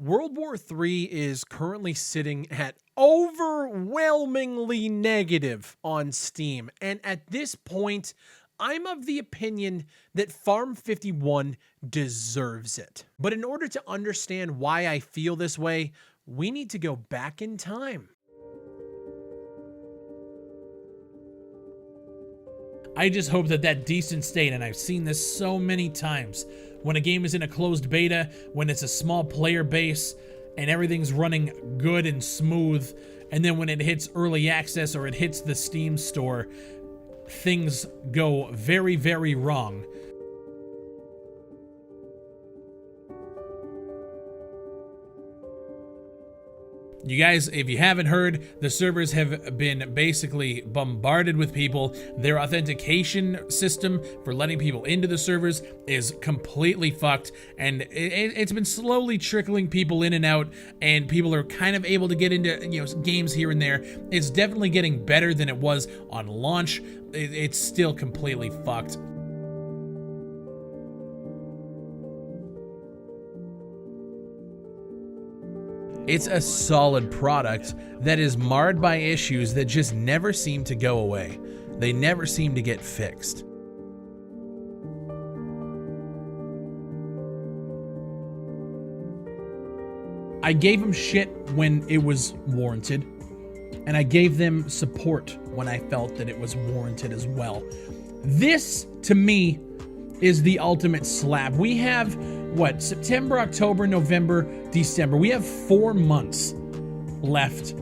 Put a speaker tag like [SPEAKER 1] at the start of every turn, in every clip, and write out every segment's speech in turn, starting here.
[SPEAKER 1] World War III is currently sitting at overwhelmingly negative on Steam, and at this point, I'm of the opinion that Farm 51 deserves it. But in order to understand why I feel this way, we need to go back in time.
[SPEAKER 2] I just hope that decent state, and I've seen this so many times, when a game is in a closed beta, when it's a small player base, and everything's running good and smooth, and then when it hits early access or it hits the Steam store, things go very, very wrong. You guys, if you haven't heard, the servers have been basically bombarded with people. Their authentication system for letting people into the servers is completely fucked, and it's been slowly trickling people in and out, and people are kind of able to get into, games here and there. It's definitely getting better than it was on launch. It's still completely fucked. It's a solid product that is marred by issues that just never seem to go away. They never seem to get fixed. I gave them shit when it was warranted, and I gave them support when I felt that it was warranted as well. This, to me, is the ultimate slap. We have, what, September, October, November, December. We have 4 months left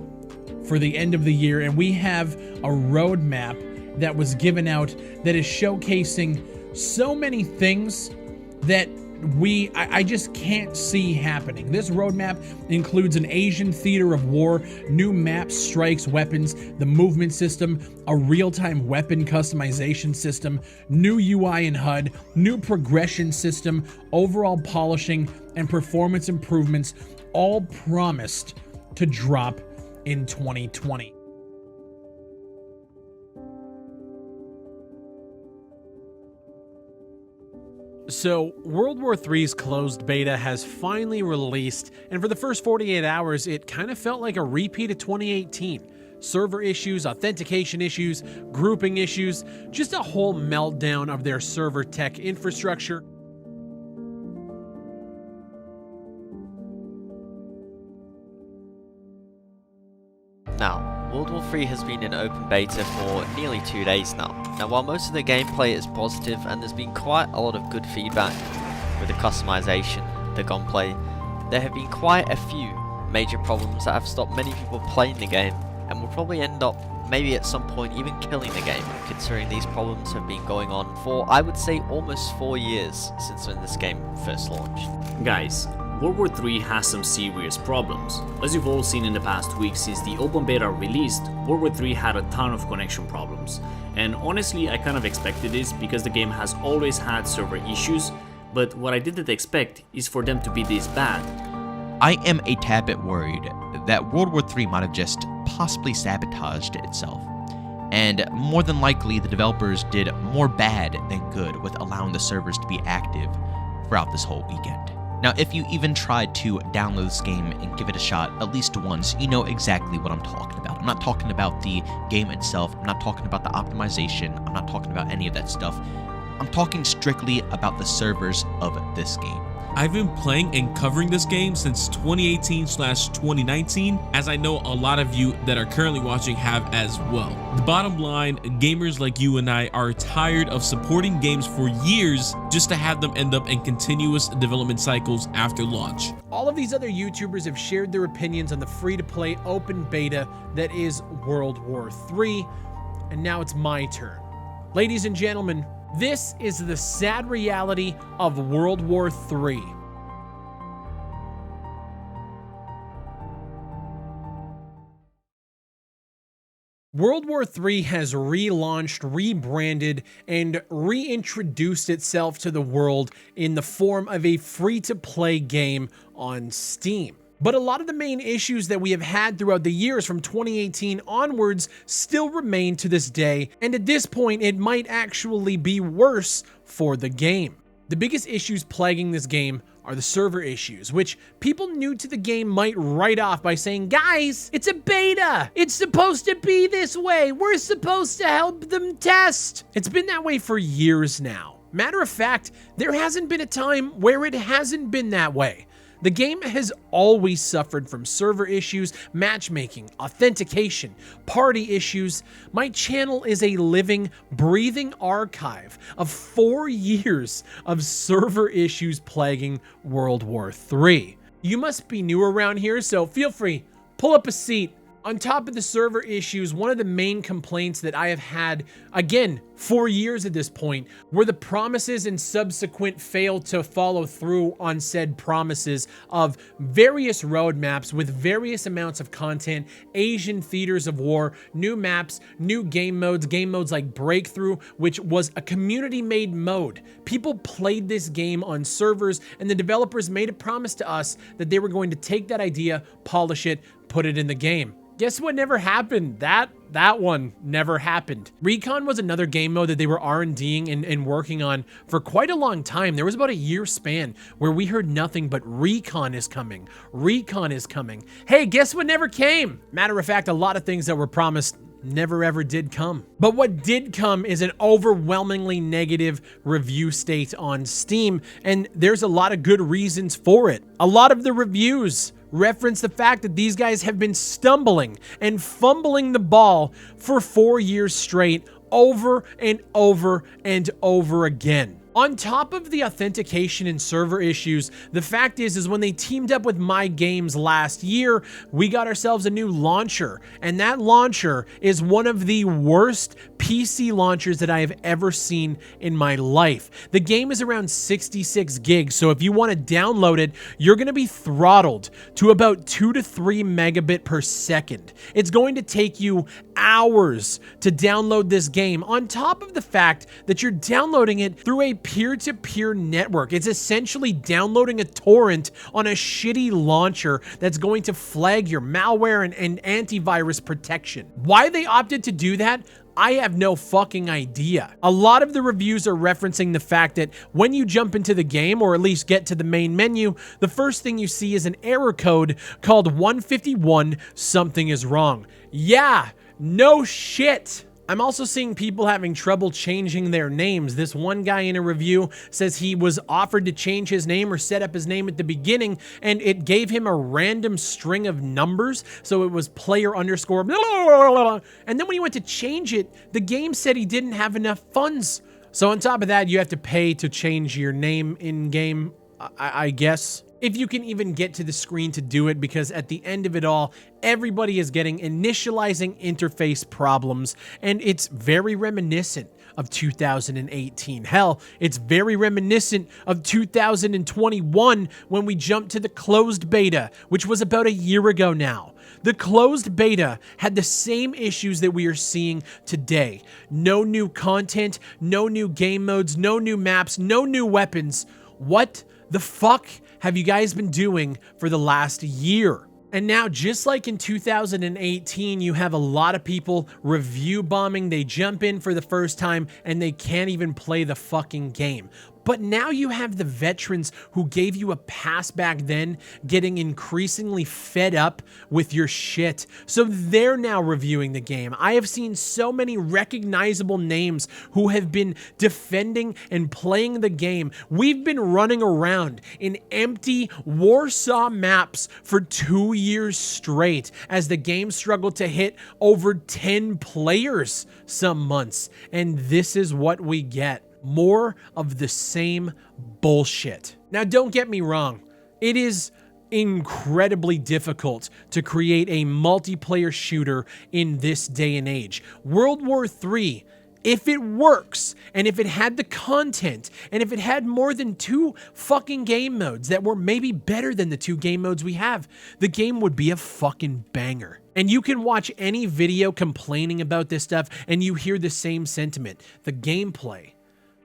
[SPEAKER 2] for the end of the year, and we have a roadmap that was given out that is showcasing so many things that I just can't see happening. This roadmap includes an Asian theater of war, new maps, strikes, weapons, the movement system, a real-time weapon customization system, new UI and HUD, new progression system, overall polishing, and performance improvements, all promised to drop in 2020.
[SPEAKER 1] So, World War III's closed beta has finally released, and for the first 48 hours, it kind of felt like a repeat of 2018. Server issues, authentication issues, grouping issues, just a whole meltdown of their server tech infrastructure.
[SPEAKER 3] Now, World War III has been in open beta for nearly 2 days now. Now, while most of the gameplay is positive and there's been quite a lot of good feedback with the customization, the gunplay, there have been quite a few major problems that have stopped many people playing the game and will probably end up maybe at some point even killing the game, considering these problems have been going on for, I would say, almost 4 years since when this game first launched.
[SPEAKER 4] Guys, World War III has some serious problems. As you've all seen in the past week since the open beta released, World War III had a ton of connection problems. And honestly, I kind of expected this because the game has always had server issues, but what I didn't expect is for them to be this bad.
[SPEAKER 5] I am a tad bit worried that World War III might have just possibly sabotaged itself. And more than likely, the developers did more bad than good with allowing the servers to be active throughout this whole weekend. Now, if you even tried to download this game and give it a shot at least once, you know exactly what I'm talking about. I'm not talking about the game itself, I'm not talking about the optimization, I'm not talking about any of that stuff. I'm talking strictly about the servers of this game.
[SPEAKER 6] I've been playing and covering this game since 2018/2019, as I know a lot of you that are currently watching have as well. The bottom line, gamers like you and I are tired of supporting games for years just to have them end up in continuous development cycles after launch.
[SPEAKER 1] All of these other YouTubers have shared their opinions on the free-to-play open beta that is World War III, and now it's my turn. Ladies and gentlemen, this is the sad reality of World War III. World War III has relaunched, rebranded, and reintroduced itself to the world in the form of a free-to-play game on Steam. But a lot of the main issues that we have had throughout the years from 2018 onwards still remain to this day, and at this point it might actually be worse for the game. The biggest issues plaguing this game are the server issues, which people new to the game might write off by saying, guys, it's a beta. It's supposed to be this way. We're supposed to help them test. It's been that way for years now. Matter of fact, there hasn't been a time where it hasn't been that way. The game has always suffered from server issues, matchmaking, authentication, party issues. My channel is a living, breathing archive of 4 years of server issues plaguing World War III. You must be new around here, so feel free, pull up a seat. On top of the server issues, one of the main complaints that I have had, again, 4 years at this point, were the promises and subsequent fail to follow through on said promises of various roadmaps with various amounts of content, Asian theaters of war, new maps, new game modes like Breakthrough, which was a community-made mode. People played this game on servers, and the developers made a promise to us that they were going to take that idea, polish it, put it in the game. Guess what never happened? That one never happened. Recon was another game mode that they were R&Ding and working on for quite a long time. There was about a year span where we heard nothing but Recon is coming. Recon is coming. Hey, guess what never came? Matter of fact, a lot of things that were promised never ever did come. But what did come is an overwhelmingly negative review state on Steam, and there's a lot of good reasons for it. A lot of the reviews reference the fact that these guys have been stumbling and fumbling the ball for 4 years straight, over and over and over again. On top of the authentication and server issues, the fact is when they teamed up with My Games last year, we got ourselves a new launcher, and that launcher is one of the worst PC launchers that I have ever seen in my life. The game is around 66 gigs, so if you want to download it, you're going to be throttled to about 2 to 3 megabit per second. It's going to take you hours to download this game, on top of the fact that you're downloading it through a peer-to-peer network. It's essentially downloading a torrent on a shitty launcher that's going to flag your malware and antivirus protection. Why they opted to do that, I have no fucking idea. A lot of the reviews are referencing the fact that when you jump into the game, or at least get to the main menu, the first thing you see is an error code called 151 something is wrong. Yeah, no shit. I'm also seeing people having trouble changing their names. This one guy in a review says he was offered to change his name or set up his name at the beginning, and it gave him a random string of numbers. So it was player underscore blah, blah, blah, blah. And then when he went to change it, the game said he didn't have enough funds. So on top of that, you have to pay to change your name in game, I guess. If you can even get to the screen to do it, because at the end of it all, everybody is getting initializing interface problems, and it's very reminiscent of 2018. Hell, it's very reminiscent of 2021 when we jumped to the closed beta, which was about a year ago now. The closed beta had the same issues that we are seeing today. No new content, no new game modes, no new maps, no new weapons. What the fuck have you guys been doing for the last year? And now, just like in 2018, you have a lot of people review bombing. They jump in for the first time and they can't even play the fucking game. But now you have the veterans who gave you a pass back then getting increasingly fed up with your shit. So they're now reviewing the game. I have seen so many recognizable names who have been defending and playing the game. We've been running around in empty Warsaw maps for 2 years straight as the game struggled to hit over 10 players some months. And this is what we get. More of the same bullshit. Now, don't get me wrong. It is incredibly difficult to create a multiplayer shooter in this day and age. World War III, if it works, and if it had the content, and if it had more than 2 fucking game modes that were maybe better than the 2 game modes we have, the game would be a fucking banger. And you can watch any video complaining about this stuff and you hear the same sentiment. The gameplay,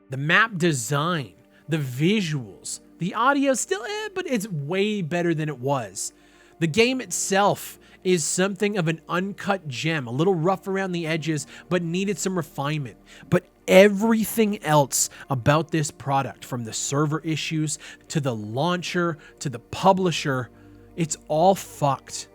[SPEAKER 1] the map design, the visuals, the audio still, but it's way better than it was. The game itself is something of an uncut gem, a little rough around the edges, but needed some refinement. But everything else about this product, from the server issues to the launcher to the publisher, it's all fucked.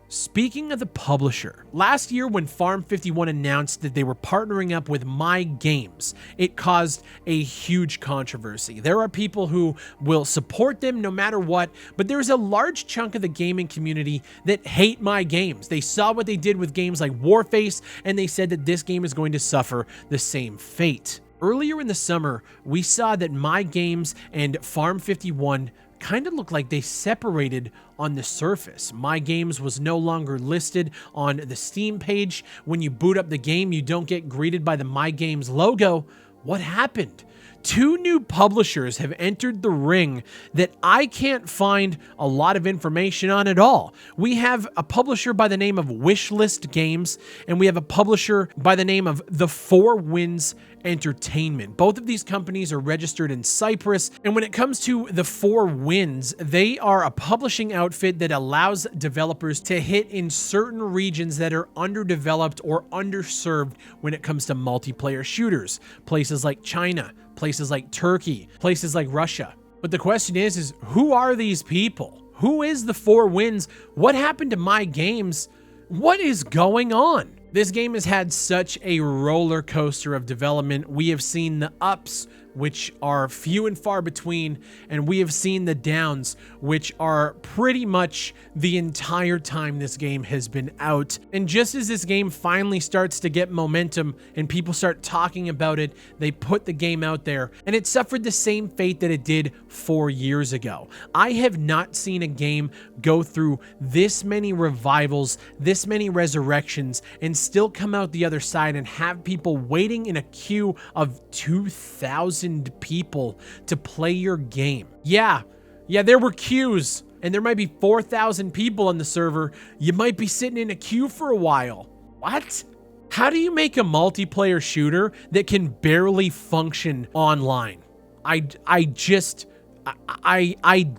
[SPEAKER 1] Speaking of the publisher, last year when Farm 51 announced that they were partnering up with My Games, it caused a huge controversy. There are people who will support them no matter what, but there's a large chunk of the gaming community that hate My Games. They saw what they did with games like Warface, and they said that this game is going to suffer the same fate. Earlier in the summer, we saw that My Games and Farm 51 kind of looked like they separated on the surface. My Games was no longer listed on the Steam page. When you boot up the game, you don't get greeted by the My Games logo. What happened? Two new publishers have entered the ring that I can't find a lot of information on at all. We have a publisher by the name of Wishlist Games, and we have a publisher by the name of The Four Winds Entertainment. Both of these companies are registered in Cyprus, and when it comes to The Four Winds, they are a publishing outfit that allows developers to hit in certain regions that are underdeveloped or underserved when it comes to multiplayer shooters. Places like China, places like Turkey, places like Russia. But the question is who are these people? Who is The Four Winds? What happened to My Games? What is going on? This game has had such a roller coaster of development. We have seen the ups, which are few and far between, and we have seen the downs, which are pretty much the entire time this game has been out. And just as this game finally starts to get momentum and people start talking about it, they put the game out there, and it suffered the same fate that it did 4 years ago. I have not seen a game go through this many revivals, this many resurrections, and still come out the other side and have people waiting in a queue of 2,000 people to play your game. Yeah, there were queues, and there might be 4,000 people on the server. You might be sitting in a queue for a while. What? How do you make a multiplayer shooter that can barely function online? I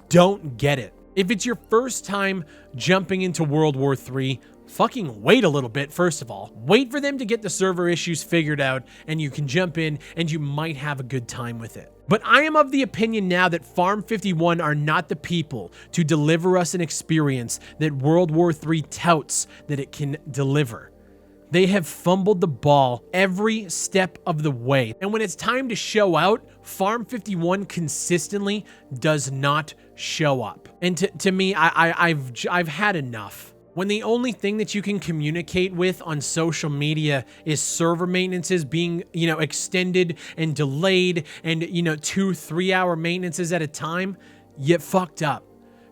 [SPEAKER 1] don't get it. If it's your first time jumping into World War III, fucking wait a little bit, first of all. Wait for them to get the server issues figured out, and you can jump in, and you might have a good time with it. But I am of the opinion now that Farm 51 are not the people to deliver us an experience that World War III touts that it can deliver. They have fumbled the ball every step of the way. And when it's time to show out, Farm 51 consistently does not show up. And to me, I've had enough. When the only thing that you can communicate with on social media is server maintenances being, extended and delayed and, 2-3 hour maintenances at a time, you fucked up.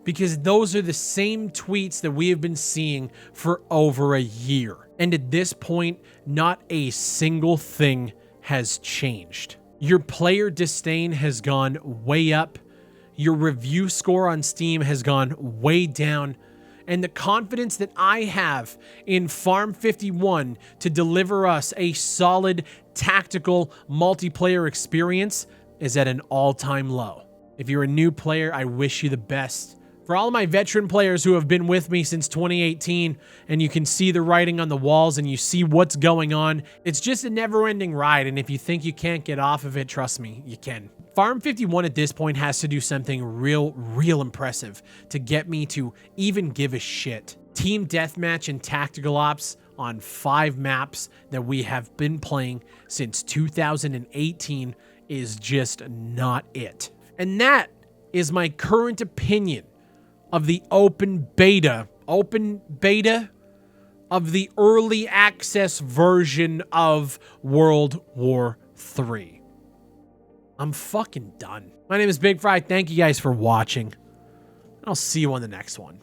[SPEAKER 1] Because those are the same tweets that we have been seeing for over a year. And at this point, not a single thing has changed. Your player disdain has gone way up. Your review score on Steam has gone way down. And the confidence that I have in Farm 51 to deliver us a solid tactical multiplayer experience is at an all-time low. If you're a new player, I wish you the best. For all of my veteran players who have been with me since 2018, and you can see the writing on the walls and you see what's going on, it's just a never-ending ride, and if you think you can't get off of it, trust me, you can. Farm 51 at this point has to do something real impressive to get me to even give a shit. Team Deathmatch and Tactical Ops on 5 maps that we have been playing since 2018 is just not it. And that is my current opinion of the open beta of the early access version of World War III. I'm fucking done. My name is Big Fry. Thank you guys for watching. I'll see you on the next one.